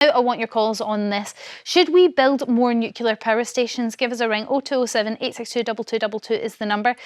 I want your calls on this. Should we build more nuclear power stations? Give us a ring. 0207 862 2222 is the number.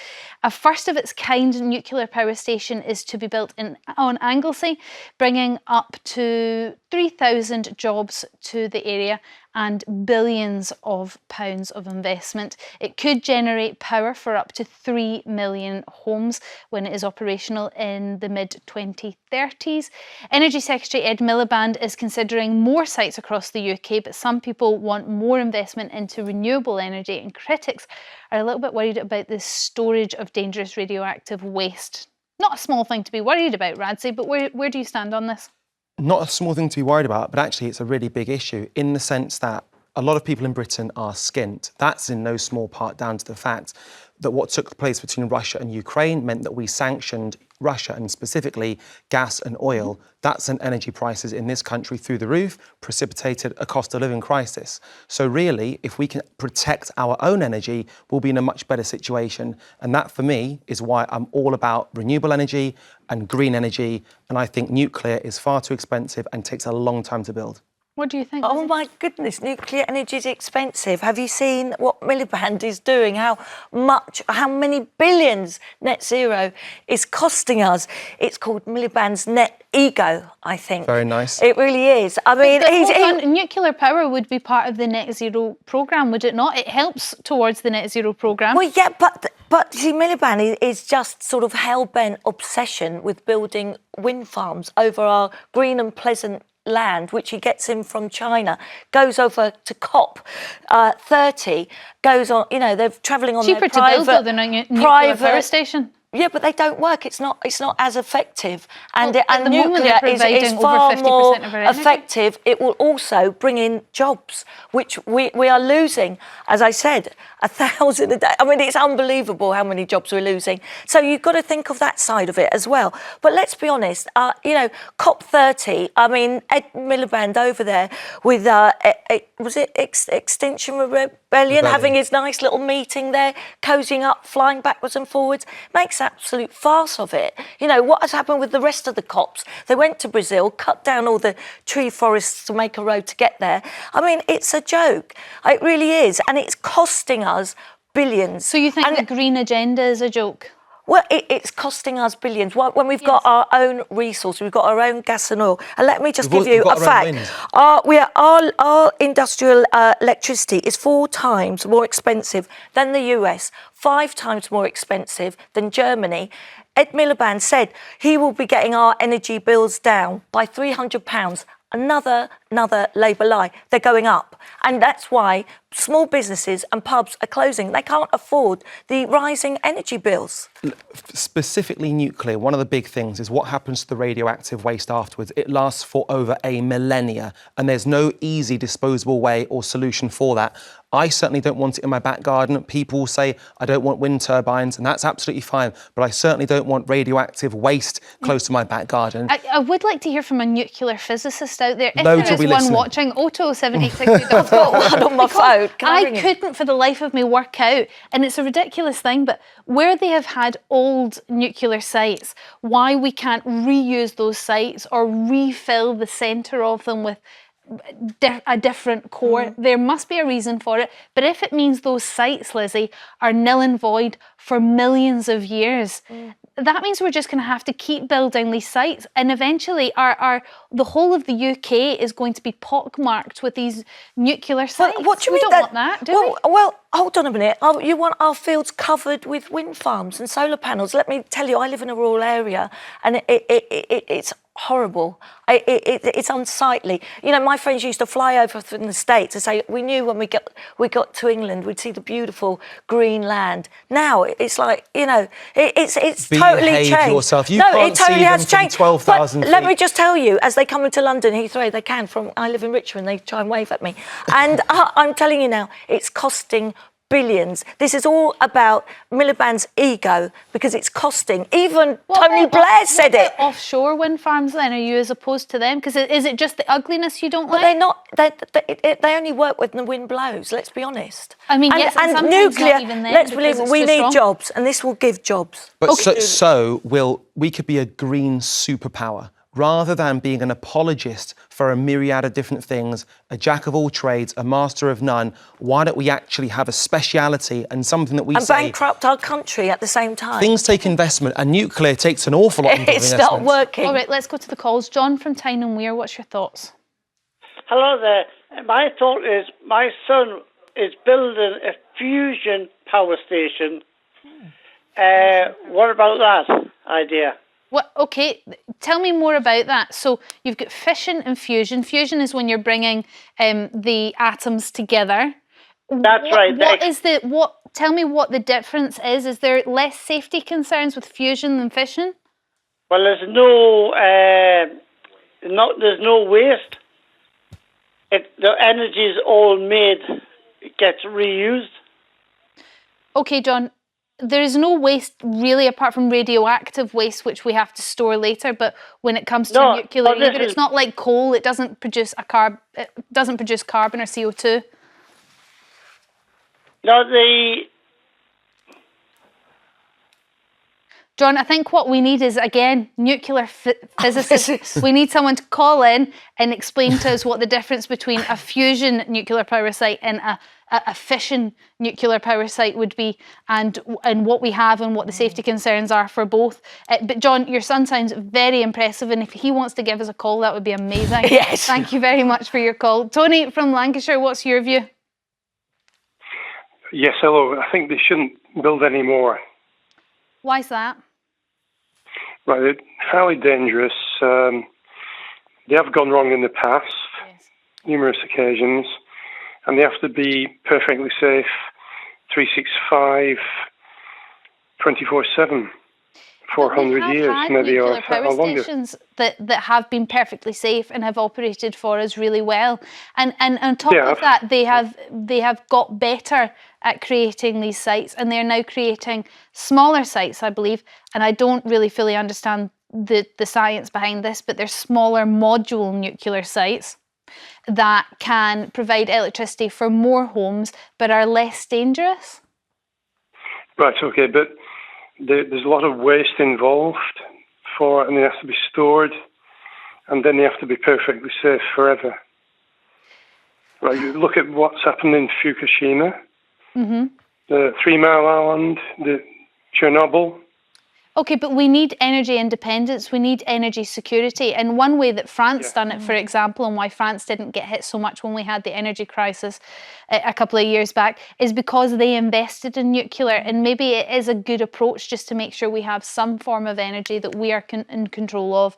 A first of its kind nuclear power station is to be built on Anglesey, bringing up to 3,000 jobs to the area and billions of pounds of investment. It could generate power for up to 3 million homes when it is operational in the mid-2030s. Energy Secretary Ed Miliband is considering more sites across the UK, but some people want more investment into renewable energy, and critics are a little bit worried about the storage of dangerous radioactive waste. Not a small thing to be worried about, Radzi, but where do you stand on this? Not a small thing to be worried about, but actually it's a really big issue in the sense that a lot of people in Britain are skint. That's in no small part down to the fact that what took place between Russia and Ukraine meant that we sanctioned Russia, and specifically gas and oil. That sent energy prices in this country through the roof, precipitated a cost of living crisis. So really, if we can protect our own energy, we'll be in a much better situation. And that, for me, is why I'm all about renewable energy and green energy. And I think nuclear is far too expensive and takes a long time to build. What do you think? Oh my goodness, nuclear energy is expensive. Have you seen what Miliband is doing? How many billions net zero is costing us? It's called Miliband's net ego, I think. Very nice. It really is. I mean, nuclear power would be part of the net zero programme, would it not? It helps towards the net zero programme. Well, yeah, but see, Miliband is just sort of hell-bent obsession with building wind farms over our green and pleasant land, which he gets in from China, goes over to COP 30, goes on, you know, they're travelling on cheaper their to build though than a nuclear power station. Yeah, but they don't work. It's not as effective. And, well, and nuclear is far more effective. It will also bring in jobs, which we are losing, as I said, 1,000 a day. I mean, it's unbelievable how many jobs we're losing. So you've got to think of that side of it as well. But let's be honest, you know, COP 30, I mean, Ed Miliband over there with, was it Extinction Rebellion, having his nice little meeting there, cozying up, flying backwards and forwards, makes absolute farce of it. You know, what has happened with the rest of the COPs? They went to Brazil, cut down all the tree forests to make a road to get there. I mean, it's a joke. It really is. And it's costing us billions. So you think the green agenda is a joke? Well, it's costing us billions. When we've got our own resources, we've got our own gas and oil. And let me just give you a fact. Our industrial electricity is 4 times more expensive than the US, 5 times more expensive than Germany. Ed Miliband said he will be getting our energy bills down by £300. Another Labour lie. They're going up. And that's why small businesses and pubs are closing. They can't afford the rising energy bills. Specifically nuclear, one of the big things is what happens to the radioactive waste afterwards. It lasts for over a millennia, and there's no easy disposable way or solution for that. I certainly don't want it in my back garden. People will say, I don't want wind turbines, and that's absolutely fine, but I certainly don't want radioactive waste close to my back garden. I would like to hear from a nuclear physicist out there. If Loads there is one watching, 0207 862 I've got one on my phone. I couldn't for the life of me work out, and it's a ridiculous thing, but where they have had old nuclear sites, why we can't reuse those sites or refill the centre of them with a different core. There must be a reason for it. But if it means those sites, Lizzie, are nil and void for millions of years, that means we're just going to have to keep building these sites, and eventually the whole of the UK is going to be pockmarked with these nuclear sites. What do you mean? We don't want that, do we? Well, hold on a minute. You want our fields covered with wind farms and solar panels. Let me tell you, I live in a rural area, and it's horrible. It's unsightly. You know, my friends used to fly over from the States and say, we knew when we got to England, we'd see the beautiful green land. Now it's like, you know, it's totally changed. Yourself. You no, can't it totally see has them changed. from 12,000 feet. Let me just tell you, as they come into London, Heathrow, they can. I live in Richmond, they try and wave at me. And I'm telling you now, it's costing billions. This is all about Miliband's ego, because it's costing. Even Tony Blair said it. Offshore wind farms then, are you as opposed to them? Because is it just the ugliness you don't like? They're not. They only work when the wind blows, let's be honest. I mean, yes, and nuclear, not even then, let's believe it, we need jobs, and this will give jobs. But we could be a green superpower. Rather than being an apologist for a myriad of different things, a jack of all trades, a master of none. Why don't we actually have a speciality and something that we say... And bankrupt our country at the same time. Things take investment, and nuclear takes an awful lot of investment. It's not working. All right, let's go to the calls. John from Tyne and Wear, what's your thoughts? Hello there. My thought is my son is building a fusion power station. What about that idea? What? Okay, tell me more about that. So you've got fission and fusion. Fusion is when you're bringing the atoms together. That's right. Tell me what the difference is. Is there less safety concerns with fusion than fission? Well, there's no waste. The energy is all made, it gets reused. Okay, John. There is no waste really apart from radioactive waste, which we have to store later. But when it comes to nuclear, it's not like coal. It doesn't produce It doesn't produce carbon or CO2. No, John, I think what we need is, again, nuclear physicists. We need someone to call in and explain to us what the difference between a fusion nuclear power site and a fission nuclear power site would be, and what we have and what the safety concerns are for both. But John, your son sounds very impressive, and if he wants to give us a call, that would be amazing. Yes. Thank you very much for your call. Tony from Lancashire, what's your view? Yes, hello. I think they shouldn't build any more. Why's that? Right, they're highly dangerous. They have gone wrong in the past, numerous occasions, and they have to be perfectly safe, 365, 24/7, 400 years, maybe, or longer. Stations that have been perfectly safe and have operated for us really well, and on top of that, they have got better at creating these sites, and they're now creating smaller sites, I believe, and I don't really fully understand the science behind this, but they're smaller module nuclear sites that can provide electricity for more homes but are less dangerous. Right, okay, but there's a lot of waste involved and they have to be stored, and then they have to be perfectly safe forever. Right, you look at what's happened in Fukushima, the 3 Mile Island, the Chernobyl. Okay, but we need energy independence, we need energy security, and one way that France done it, for example, and why France didn't get hit so much when we had the energy crisis a couple of years back, is because they invested in nuclear, and maybe it is a good approach just to make sure we have some form of energy that we are in control of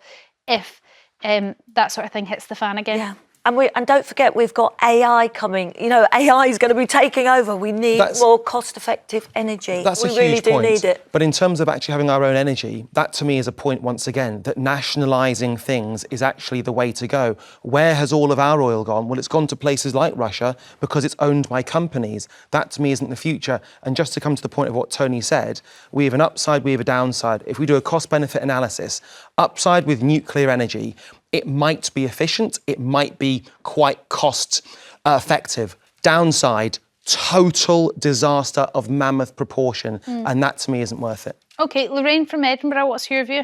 if that sort of thing hits the fan again. Yeah. And don't forget, we've got AI coming. You know, AI is going to be taking over. We need more cost-effective energy. That's we a really huge do point. need it. But in terms of actually having our own energy, that to me is a point, once again, that nationalising things is actually the way to go. Where has all of our oil gone? Well, it's gone to places like Russia because it's owned by companies. That to me isn't the future. And just to come to the point of what Tony said, we have an upside, we have a downside. If we do a cost-benefit analysis, upside with nuclear energy, it might be efficient, it might be quite cost effective. Downside, total disaster of mammoth proportion, and that to me isn't worth it. Okay, Lorraine from Edinburgh, what's your view?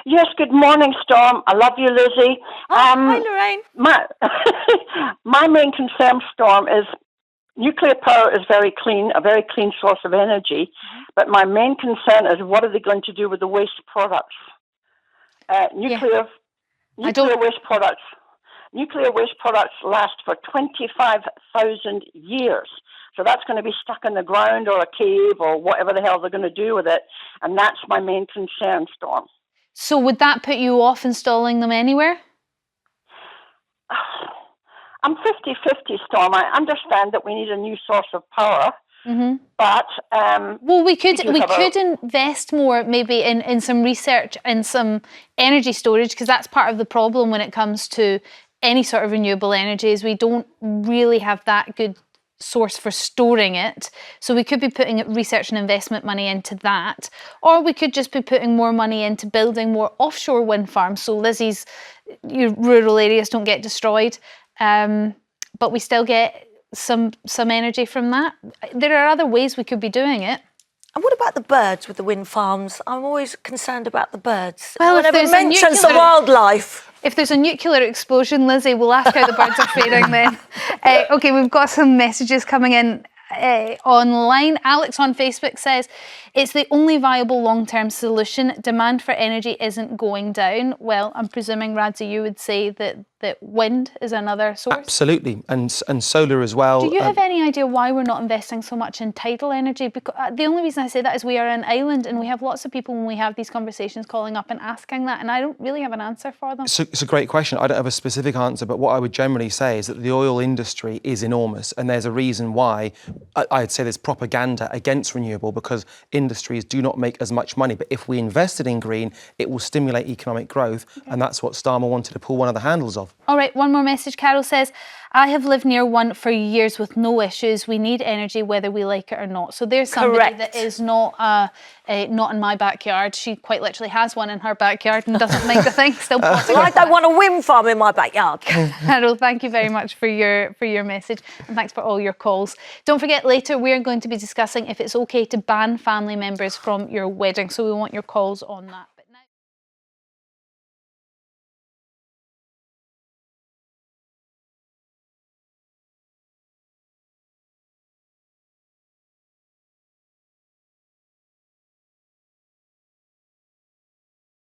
Yes, good morning, Storm. I love you, Lizzie. Hi, Lorraine. My main concern, Storm, is nuclear power is very clean, a very clean source of energy, but my main concern is what are they going to do with the waste products? Nuclear waste products last for 25,000 years. So that's going to be stuck in the ground or a cave or whatever the hell they're going to do with it. And that's my main concern, Storm. So would that put you off installing them anywhere? I'm 50-50, Storm. I understand that we need a new source of power. But well, we could invest more maybe in some research and some energy storage, because that's part of the problem when it comes to any sort of renewable energy, is we don't really have that good source for storing it. So we could be putting research and investment money into that, or we could just be putting more money into building more offshore wind farms, so Lizzie's rural areas don't get destroyed, but we still get some energy from that. There are other ways we could be doing it. And what about the birds with the wind farms? I'm always concerned about the birds. Well, whenever if mentions the wildlife. If there's a nuclear explosion, Lizzie, we'll ask how the birds are faring then. OK, we've got some messages coming in online. Alex on Facebook says, it's the only viable long-term solution. Demand for energy isn't going down. Well, I'm presuming, Radzi, you would say that wind is another source? Absolutely, and solar as well. Do you have any idea why we're not investing so much in tidal energy? Because the only reason I say that is we are an island and we have lots of people when we have these conversations calling up and asking that, and I don't really have an answer for them. It's a great question. I don't have a specific answer, but what I would generally say is that the oil industry is enormous, and there's a reason why I'd say there's propaganda against renewable, because industries do not make as much money. But if we invested in green, it will stimulate economic growth, and that's what Starmer wanted to pull one of the handles of. All right, one more message. Carol says, I have lived near one for years with no issues. We need energy whether we like it or not. So there's somebody that is not in my backyard. She quite literally has one in her backyard and doesn't mind a thing. Still potting. Well, I don't want a wind farm in my backyard. Carol, thank you very much for your message, and thanks for all your calls. Don't forget, later we're going to be discussing if it's okay to ban family members from your wedding. So we want your calls on that.